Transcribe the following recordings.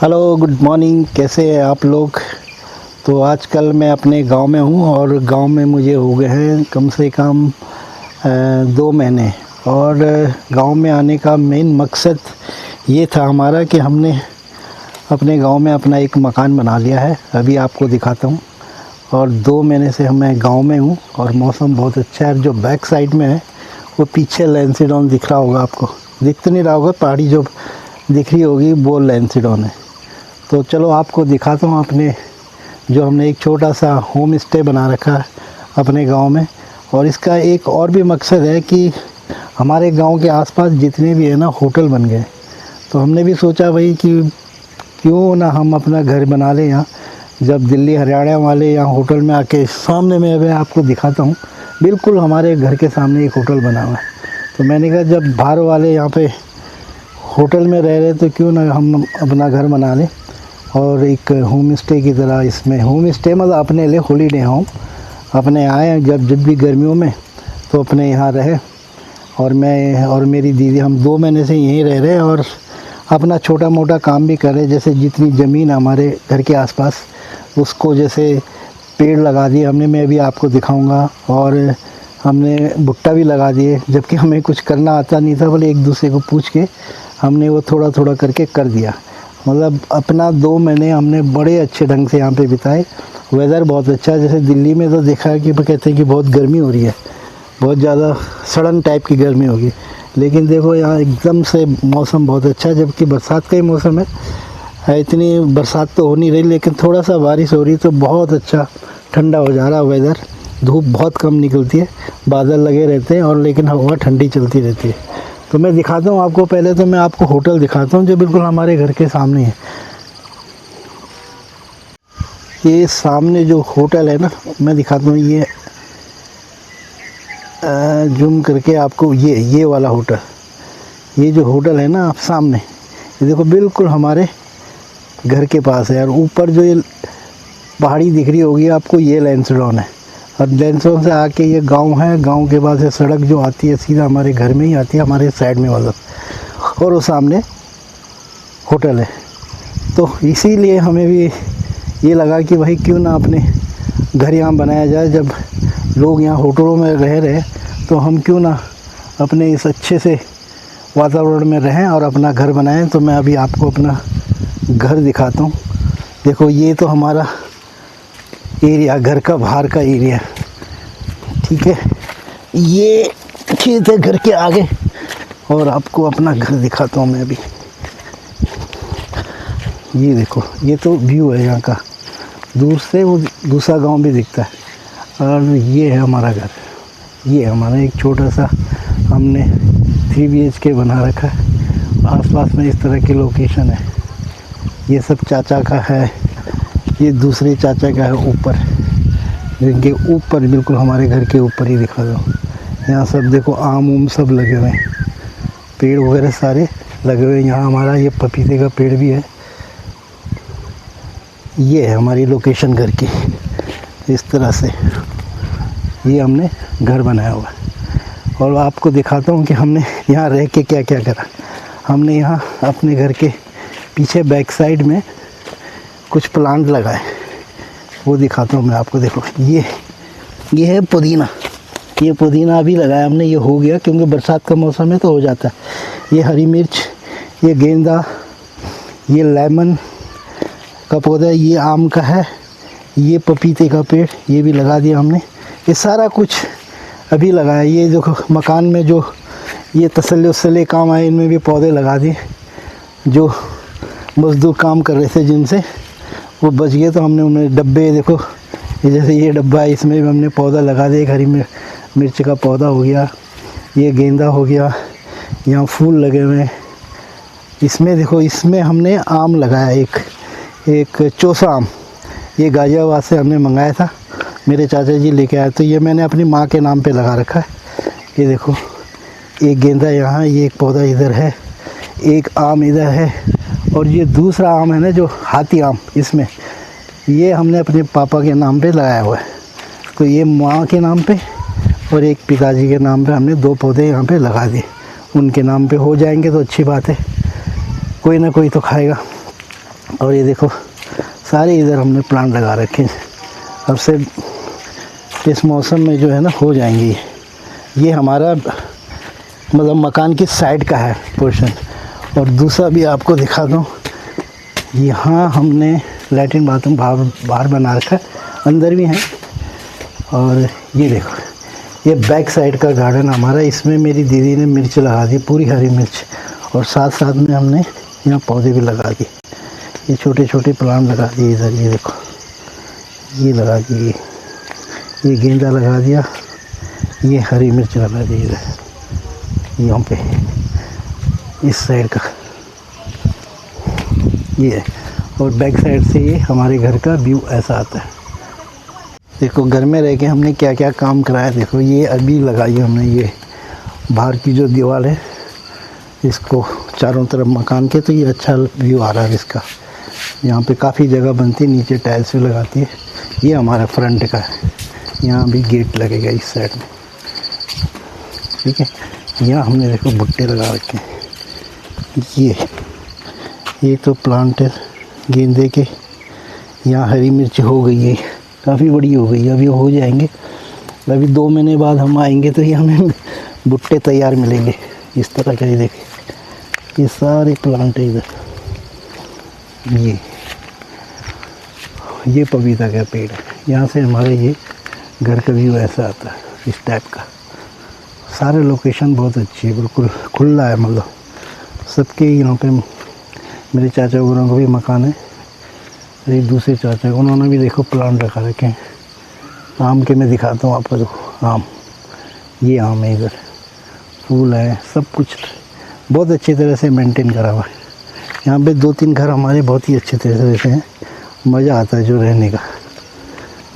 Hello, good morning. कैसे हैं आप लोग? तो आजकल मैं अपने गांव में हूं और गांव में मुझे हो गए हैं कम से कम 2 महीने। और गांव में आने का मेन मकसद ये था हमारा कि हमने अपने गांव में अपना एक मकान बना लिया है। अभी आपको दिखाता हूं। और 2 महीने से मैं गांव में हूं और मौसम बहुत अच्छा है। जो बैक साइड में है वो पीछे लैंसीडॉन दिख रहा होगा आपको। दिख तो नहीं रहा होगा, पहाड़ी जो दिख रही होगी वो लैंसीडॉन है। तो चलो आपको दिखाता हूँ अपने जो हमने एक छोटा सा होम स्टे बना रखा है अपने गांव में। और इसका एक और भी मकसद है कि हमारे गांव के आसपास जितने भी है ना होटल बन गए। तो हमने भी सोचा भाई कि क्यों ना हम अपना घर बना लें यहाँ। जब दिल्ली हरियाणा वाले यहाँ होटल में आके सामने में मैं आपको दिखाता हूँ, बिल्कुल हमारे घर के सामने एक होटल बना हुआ है। तो मैंने कहा जब बाहर वाले यहाँ पे होटल में रह रहे तो क्यों ना हम अपना घर बना लें। और एक होम स्टे की तरह, इसमें होम स्टे मतलब अपने लिए हॉलीडे होम, अपने आए जब भी गर्मियों में तो अपने यहाँ रहे। और मैं और मेरी दीदी हम 2 महीने से यहीं रह रहे हैं और अपना छोटा मोटा काम भी कर रहे। जैसे जितनी ज़मीन हमारे घर के आसपास उसको जैसे पेड़ लगा दिए हमने, मैं भी आपको दिखाऊंगा। और हमने भुट्टा भी लगा दिए, जबकि हमें कुछ करना आता नहीं था, बोले एक दूसरे को पूछ के हमने वो थोड़ा थोड़ा करके कर दिया। मतलब अपना 2 महीने हमने बड़े अच्छे ढंग से यहाँ पे बिताए। वेदर बहुत अच्छा है। जैसे दिल्ली में तो देखा है कि कहते हैं कि बहुत गर्मी हो रही है, बहुत ज़्यादा सड़न टाइप की गर्मी होगी। लेकिन देखो यहाँ एकदम से मौसम बहुत अच्छा है, जबकि बरसात का ही मौसम है। इतनी बरसात तो हो नहीं रही, लेकिन थोड़ा सा बारिश हो रही तो बहुत अच्छा ठंडा हो जा रहा है वेदर। धूप बहुत कम निकलती है, बादल लगे रहते हैं और लेकिन हवा ठंडी चलती रहती है। तो मैं दिखाता हूँ आपको। पहले तो मैं आपको होटल दिखाता हूँ जो बिल्कुल हमारे घर के सामने है। ये सामने जो होटल है ना, मैं दिखाता हूँ। ये जूम करके आपको ये वाला होटल, ये जो होटल है ना आप सामने, ये देखो बिल्कुल हमारे घर के पास है। और ऊपर जो ये पहाड़ी दिख रही होगी आपको, ये लैंसडॉन है। और लैंसडॉन से आके ये गांव है। गांव के बाद से सड़क जो आती है सीधा हमारे घर में ही आती है, हमारे साइड में मतलब। और वो सामने होटल है। तो इसीलिए हमें भी ये लगा कि भाई क्यों ना अपने घर यहाँ बनाया जाए। जब लोग यहाँ होटलों में रह रहे तो हम क्यों ना अपने इस अच्छे से वातावरण में रहें और अपना घर बनाएं। तो मैं अभी आपको अपना घर दिखाता हूँ। देखो ये तो हमारा एरिया, घर का बाहर का एरिया, ठीक है। ये खेत है घर के आगे। और आपको अपना घर दिखाता हूँ मैं अभी। ये देखो, ये तो व्यू है यहाँ का, दूर से वो दूसरा गांव भी दिखता है। और ये है हमारा घर। ये हमारा एक छोटा सा हमने 3 BHK बना रखा है। आसपास में इस तरह की लोकेशन है। ये सब चाचा का है, ये दूसरे चाचा का है ऊपर, जिनके ऊपर बिल्कुल हमारे घर के ऊपर ही दिखा दो। यहाँ सब देखो आम उम सब लगे हुए हैं, पेड़ वगैरह सारे लगे हुए हैं। यहाँ हमारा ये पपीते का पेड़ भी है। ये है हमारी लोकेशन घर की। इस तरह से ये हमने घर बनाया हुआ है। और आपको दिखाता हूँ कि हमने यहाँ रह के क्या क्या करा। हमने यहाँ अपने घर के पीछे बैक साइड में कुछ प्लांट लगाए, वो दिखाता हूँ मैं आपको। देखो ये है पुदीना। ये पुदीना अभी लगाया हमने, ये हो गया क्योंकि बरसात का मौसम है तो हो जाता है। ये हरी मिर्च, ये गेंदा, ये लेमन का पौधा, ये आम का है, ये पपीते का पेड़, ये भी लगा दिया हमने। ये सारा कुछ अभी लगाया। ये देखो मकान में जो ये तसल्ली वसल्ली काम आए, इनमें भी पौधे लगा दिए। जो मज़दूर काम कर रहे थे जिनसे वो बच गए तो हमने उन्हें डब्बे, देखो ये जैसे ये डब्बा है, इसमें भी हमने पौधा लगा दिया। एक हरी मिर्च का पौधा हो गया, ये गेंदा हो गया, यहाँ फूल लगे हुए हैं। इसमें देखो, इसमें हमने आम लगाया, एक चौसा आम। ये गाजियाबाद से हमने मंगाया था, मेरे चाचा जी लेके आए। तो ये मैंने अपनी माँ के नाम पे लगा रखा है। ये देखो एक गेंदा यहाँ, ये एक पौधा इधर है, एक आम इधर है। और ये दूसरा आम है ना जो हाथी आम, इसमें ये हमने अपने पापा के नाम पे लगाया हुआ है। तो ये माँ के नाम पे और एक पिताजी के नाम पे हमने 2 पौधे यहाँ पे लगा दिए। उनके नाम पे हो जाएंगे तो अच्छी बात है, कोई ना कोई तो खाएगा। और ये देखो सारे इधर हमने प्लांट लगा रखे हैं। अब से इस मौसम में जो है ना हो जाएंगी। ये हमारा मतलब मकान की साइड का है पोर्शन। और दूसरा भी आपको दिखा दूँ, यहाँ हमने लैट्रिन बाथरूम बाहर बना रखा है, अंदर भी है। और ये देखो ये बैक साइड का गार्डन हमारा, इसमें मेरी दीदी ने मिर्च लगा दी, पूरी हरी मिर्च। और साथ साथ में हमने यहाँ पौधे भी लगा दिए, ये छोटे छोटे प्लांट लगा दिए इधर। ये देखो ये लगा दिए, ये गेंदा लगा दिया, ये हरी मिर्च लगा दी इधर यहाँ पे इस साइड का ये है। और बैक साइड से ये हमारे घर का व्यू ऐसा आता है। देखो घर में रह के हमने क्या क्या काम कराया। देखो ये अभी लगाई हमने, ये बाहर की जो दीवार है इसको चारों तरफ मकान के, तो ये अच्छा व्यू आ रहा है इसका। यहाँ पे काफ़ी जगह बनती है, नीचे टाइल्स भी लगाती है। ये हमारा फ्रंट का है, यहाँ भी गेट लगेगा इस साइड में, ठीक है। यहाँ हमने देखो भुट्टे लगा रखे हैं। ये तो प्लांट है गेंदे के। यहाँ हरी मिर्च हो गई है, काफ़ी बड़ी हो गई है, अभी हो जाएंगे। अभी 2 महीने बाद हम आएंगे तो ये हमें भुट्टे तैयार मिलेंगे इस तरह का। ये देखिए ये सारे प्लांट है इधर। ये पपीता का पेड़ है। यहाँ से हमारे ये घर का व्यू ऐसा आता है इस टाइप का। सारे लोकेशन बहुत अच्छी है, बिल्कुल खुला है। मतलब सबके यहाँ पे मेरे चाचा वगैरह को भी मकान है, एक दूसरे चाचा उन्होंने भी देखो प्लांट रखा रखे हैं। आम के मैं दिखाता हूँ आपको, देखो आम, ये आम है इधर, फूल है, सब कुछ बहुत अच्छी तरह से मेंटेन करा हुआ है। यहाँ पे 2-3 घर हमारे बहुत ही अच्छे तरह से हैं, मज़ा आता है जो रहने का,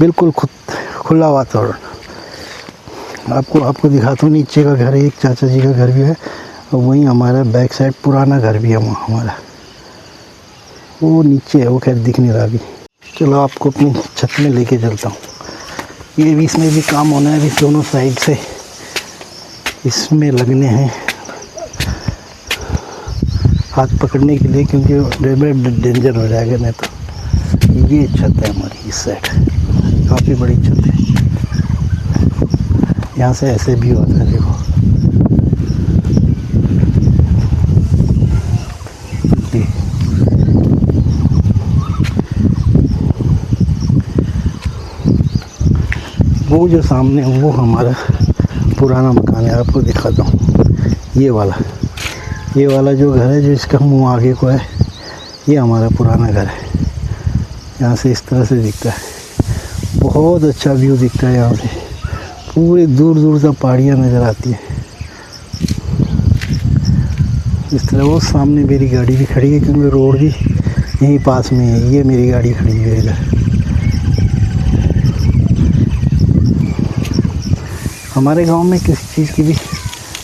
बिल्कुल खुला वातावरण। आपको दिखाता हूँ, नीचे का घर है, एक चाचा जी का घर भी है, और वहीं हमारा बैक साइड पुराना घर भी है वहाँ हमारा, वो नीचे है, वो खैर दिख नहीं रहा अभी। चलो आपको अपनी छत में लेके चलता हूँ। ये भी इसमें भी काम होना है, अभी दोनों साइड से इसमें लगने हैं हाथ पकड़ने के लिए, क्योंकि डेंजर हो जाएगा नहीं तो। ये छत है हमारी इस साइड, काफ़ी बड़ी छत है। यहाँ से ऐसे भी होता है, देखो वो जो सामने है वो हमारा पुराना मकान है। आपको दिखाता हूँ, ये वाला जो घर है, जो इसका मुंह आगे को है, ये हमारा पुराना घर है। यहाँ से इस तरह से दिखता है, बहुत अच्छा व्यू दिखता है। यहाँ से पूरे दूर दूर तक पहाड़ियाँ नज़र आती है इस तरह। वो सामने मेरी गाड़ी भी खड़ी है, क्योंकि रोड भी यहीं पास में है। ये मेरी गाड़ी खड़ी है इधर। हमारे गांव में किसी चीज़ की भी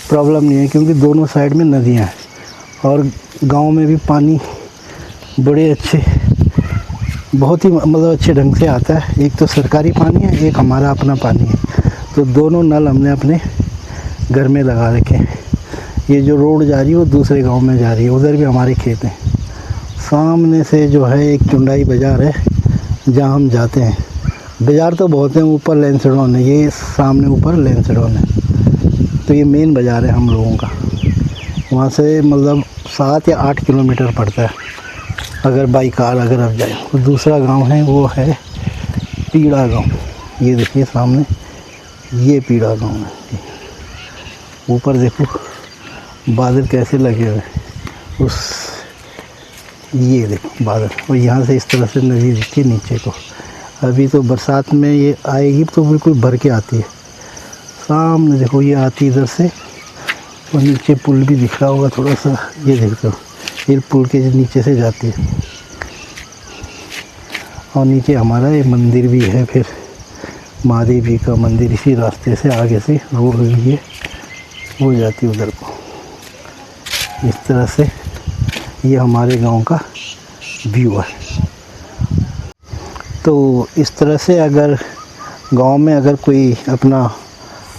प्रॉब्लम नहीं है, क्योंकि दोनों साइड में नदियां हैं, और गांव में भी पानी बड़े अच्छे, बहुत ही मतलब अच्छे ढंग से आता है। एक तो सरकारी पानी है, एक हमारा अपना पानी है, तो दोनों नल हमने अपने घर में लगा रखे हैं। ये जो रोड जा रही है वो दूसरे गांव में जा रही है, उधर भी हमारे खेत हैं। सामने से जो है एक चुंडाई बाज़ार है जहाँ हम जाते हैं। बाज़ार तो बहुत हैं, ऊपर लेंसडॉन है, ये सामने ऊपर लेंसडॉन है, तो ये मेन बाज़ार है हम लोगों का। वहाँ से मतलब 7 या 8 किलोमीटर पड़ता है अगर बाई कार अगर आप जाए। तो दूसरा गांव है वो है पीड़ा गांव। ये देखिए सामने ये पीड़ा गांव है। ऊपर देखो बादल कैसे लगे हुए उस, ये देखो बादल, और यहाँ से इस तरह से नदी दिखती है नीचे को। अभी तो बरसात में ये आएगी तो बिल्कुल भर के आती है। सामने देखो ये आती इधर से, और नीचे पुल भी दिख रहा होगा थोड़ा सा, ये देखते हो ये पुल के नीचे से जाती है। और नीचे हमारा ये मंदिर भी है, फिर महादेव जी का मंदिर इसी रास्ते से आगे से रोड हुई है, वो जाती है उधर को। इस तरह से ये हमारे गांव का व्यू है। तो इस तरह से अगर गांव में अगर कोई अपना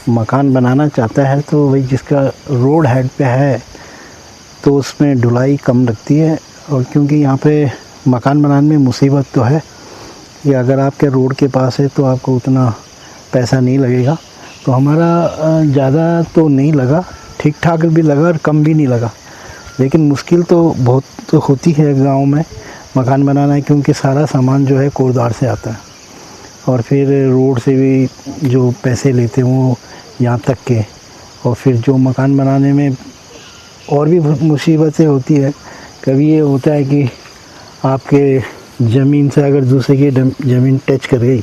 मकान बनाना चाहता है, तो वही जिसका रोड हेड पे है तो उसमें ढुलाई कम लगती है। और क्योंकि यहाँ पे मकान बनाने में मुसीबत तो है कि अगर आपके रोड के पास है तो आपको उतना पैसा नहीं लगेगा। तो हमारा ज़्यादा तो नहीं लगा, ठीक ठाक भी लगा और कम भी नहीं लगा। लेकिन मुश्किल तो बहुत तो होती है गांव में मकान बनाना, क्योंकि सारा सामान जो है कोरदार से आता है और फिर रोड से भी जो पैसे लेते हैं वो यहाँ तक के, और फिर जो मकान बनाने में और भी मुसीबतें होती है। कभी ये होता है कि आपके ज़मीन से अगर दूसरे की ज़मीन टच कर गई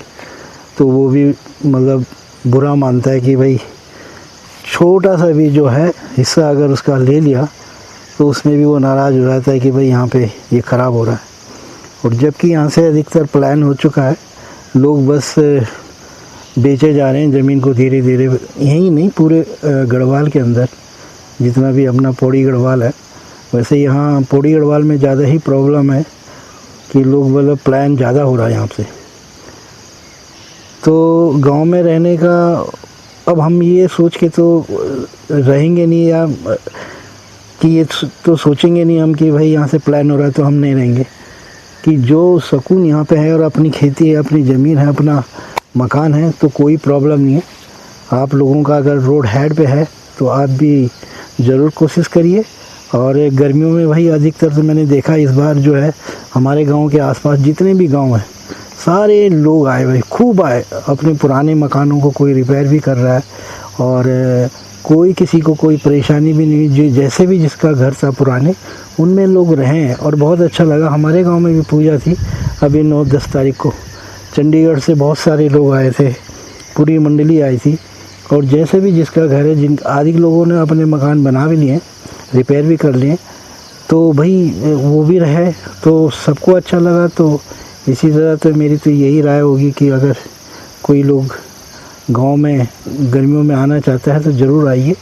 तो वो भी मतलब बुरा मानता है कि भाई छोटा सा भी जो है हिस्सा अगर उसका ले लिया तो उसमें भी वो नाराज़ हो जाता है कि भाई यहाँ पे ये ख़राब हो रहा है। और जबकि यहाँ से अधिकतर प्लान हो चुका है, लोग बस बेचे जा रहे हैं ज़मीन को धीरे धीरे। यहीं नहीं, पूरे गढ़वाल के अंदर जितना भी अपना पौड़ी गढ़वाल है, वैसे यहाँ पौड़ी गढ़वाल में ज़्यादा ही प्रॉब्लम है कि लोग मतलब प्लान ज़्यादा हो रहा है यहाँ से। तो गांव में रहने का अब हम ये सोच के तो रहेंगे नहीं, या कि ये तो सोचेंगे नहीं हम कि भाई यहाँ से प्लान हो रहा है तो हम नहीं रहेंगे, कि जो सुकून यहाँ पे है और अपनी खेती है, अपनी ज़मीन है, अपना मकान है, तो कोई प्रॉब्लम नहीं है। आप लोगों का अगर रोड हेड पे है तो आप भी ज़रूर कोशिश करिए। और गर्मियों में भाई अधिकतर तो मैंने देखा इस बार जो है हमारे गांव के आसपास जितने भी गांव हैं सारे लोग आए भाई, खूब आए। अपने पुराने मकानों को कोई रिपेयर भी कर रहा है और कोई किसी को कोई परेशानी भी नहीं। जो जैसे भी जिसका घर था पुराने, उनमें लोग रहे हैं और बहुत अच्छा लगा। हमारे गांव में भी पूजा थी अभी 9-10 तारीख को, चंडीगढ़ से बहुत सारे लोग आए थे, पूरी मंडली आई थी। और जैसे भी जिसका घर है, जिन आदि लोगों ने अपने मकान बना भी लिए, रिपेयर भी कर लिए, तो भाई वो भी रहे, तो सबको अच्छा लगा। तो इसी तरह तो मेरी तो यही राय होगी कि अगर कोई लोग गांव में गर्मियों में आना चाहता है तो ज़रूर आइए।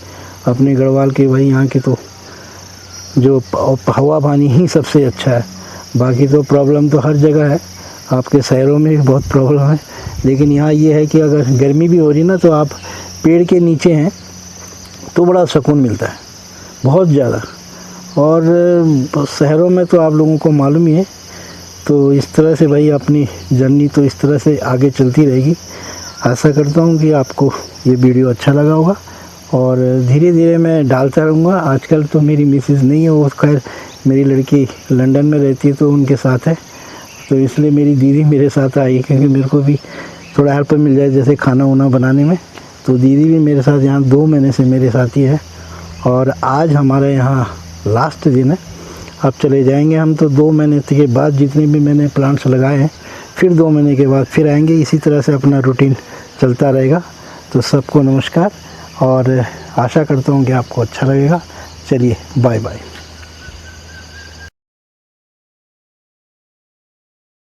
अपने गढ़वाल के भाई यहाँ के तो जो हवा पानी ही सबसे अच्छा है। बाकी तो प्रॉब्लम तो हर जगह है, आपके शहरों में भी बहुत प्रॉब्लम है, लेकिन यहाँ ये है कि अगर गर्मी भी हो रही ना तो आप पेड़ के नीचे हैं तो बड़ा सुकून मिलता है, बहुत ज़्यादा। और शहरों में तो आप लोगों को मालूम ही है। तो इस तरह से भाई अपनी जर्नी तो इस तरह से आगे चलती रहेगी। आशा करता हूँ कि आपको ये वीडियो अच्छा लगा होगा और धीरे धीरे मैं डालता रहूँगा। आजकल तो मेरी मिसेज़ नहीं है, वो खैर मेरी लड़की लंदन में रहती है तो उनके साथ है, तो इसलिए मेरी दीदी मेरे साथ आई, क्योंकि मेरे को भी थोड़ा हेल्प मिल जाए जैसे खाना वाना बनाने में। तो दीदी भी मेरे साथ यहाँ 2 महीने से मेरे साथ ही है और आज हमारे यहाँ लास्ट दिन है। अब चले जाएंगे हम तो 2 महीने के बाद, जितने भी मैंने प्लांट्स लगाए हैं फिर 2 महीने के बाद फिर आएंगे। इसी तरह से अपना रूटीन चलता रहेगा। तो सबको नमस्कार और आशा करता हूँ कि आपको अच्छा लगेगा। चलिए बाय बाय।